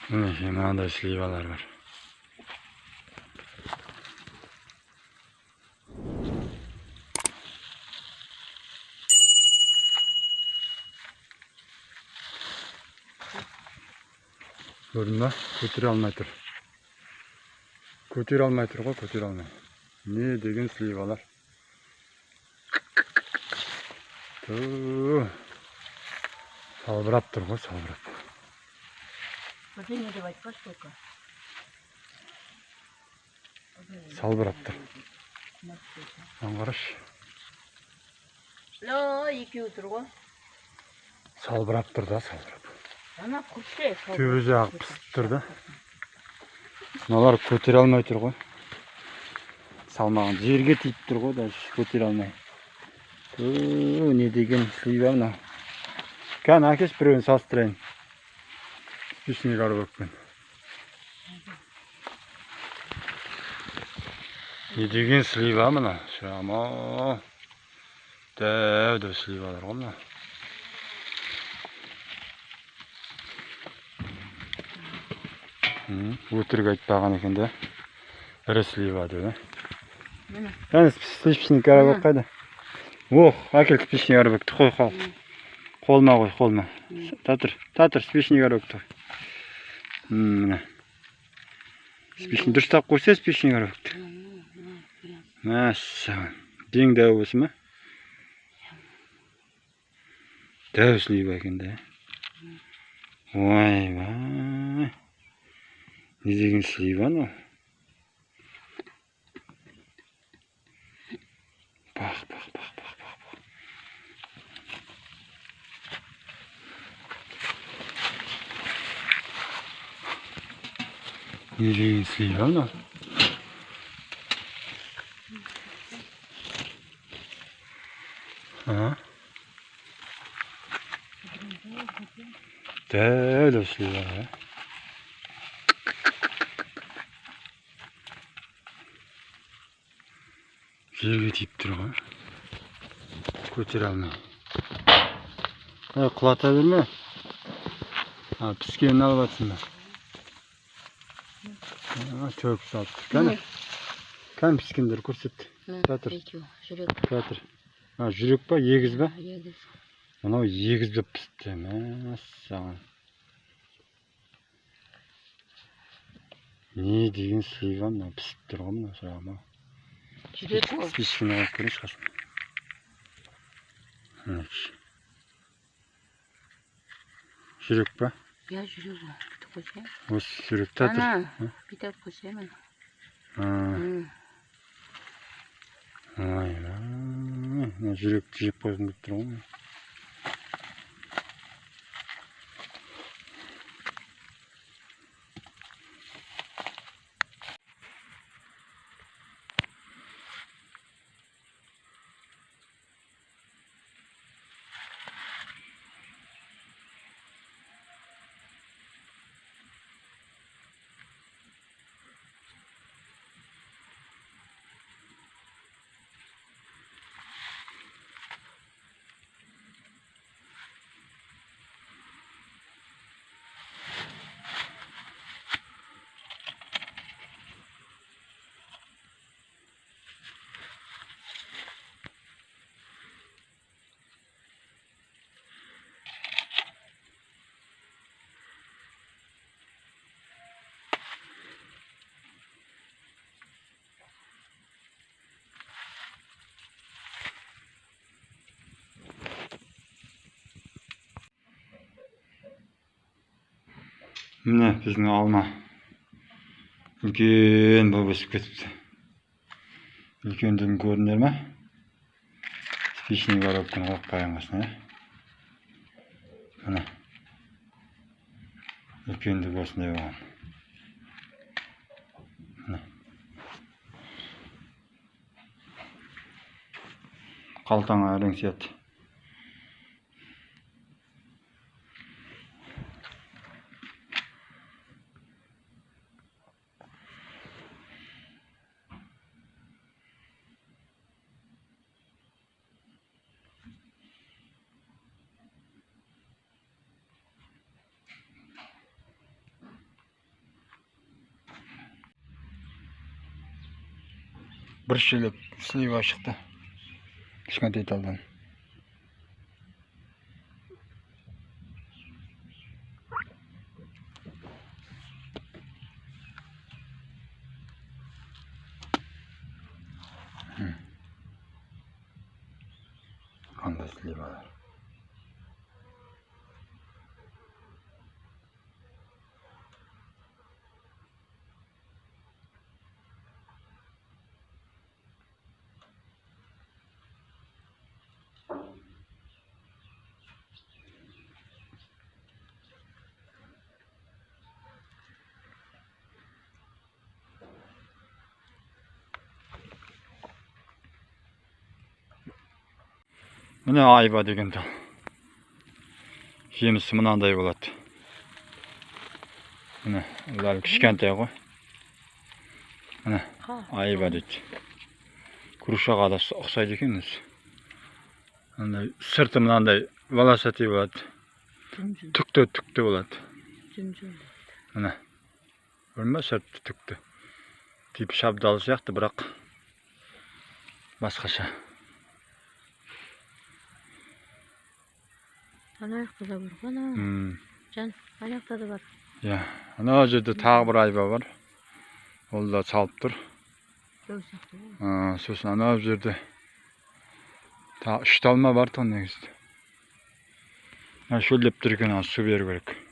Mınada slivalar var. Gördün mü? Kötüre almay tur. Kötüre almay tur, kötüre almay. Ne degen slivalar. Salbırap tur, salbırap. Salbırap tur. Аңғараш. екеуі тұр ғой. Салбырап тұр да, салбырап. Ана күште. Төбе жағы пісіп тұр да. Мыналар көтере алмай тұр ғой. Салмағын жерге тиіп тұр ғой, даже көтере алмай. Не деген слива мына. Кән әкеш біреуін салыстырайын. Спичный коробокпен. Не деген слива мына. Шама. Дәу сливалар ғой мына. Өтірік айтпаған екен да. Ірі слива деді. Әне спичный коробок қайда? Ох, әкел спичный коробокты қой қол. Қолма қой, қолма. Татыр, спичный коробокты. Мына. Спичный дұрыстап қойса спичный коробокты. Мәссаған. Дең дәу осы ма? Дәу слива екен да. Ой-бай. Не деген слива ну? Бақ. Не деген слива ну? Дәу слива, жерге тиіп тұр ғой. Көтере алмай. Құлата берме. Піскенін алып атсың ба. Төгіп салып тұр. Кән піскендер көрсетті. Татыр. Жүрек па, егіз ба? Егіз. Мынау егіз деп пісті. Мәссаған. Не деген слива мына пісіп тұр ғой мына шағыма. Жүрек ол. Спичканы алып көрейінші қашын. Жүрек па? Я жүрек ол. Бүйтіп қойсайым. Осы жүрек татыр. Ана, бүйтіп қойсайым ана. Жүректі жеп қойғым келіп тұр ғой. Міне біздің алма үлкен болып өсіп кетіпті. Үлкендігін көрдіңдер ме? Спичный коробканы қойып қойған қасына. Міне үлкендігі осындай болған. Қалтаңа әрең сияды. Bir şişelik sliva çıktı. Kışkentay taldan. Qanday slivalar. Mine ayva degan tal. Jemisi mınanday bo'ladi. Mana ular Kishkentay qo'y. Mana ayva deydi. Kuruşaga da o'xshaydi ekan o'zi. Ana sirti mınanday valasati bo'ladi. Tukti bo'ladi. Mana. Bilma sirti tukti. Tip shabdal siyoqti, biroq boshqacha. Anayoqda da bor, ana. Can, anayoqda da bor. Ya, ana yerda tag bir ayva bor. Olda chalib tur. So'sin ana yerda ta 3 olma bor ton negizdi. Mana shu lep turgan suv berib kerak.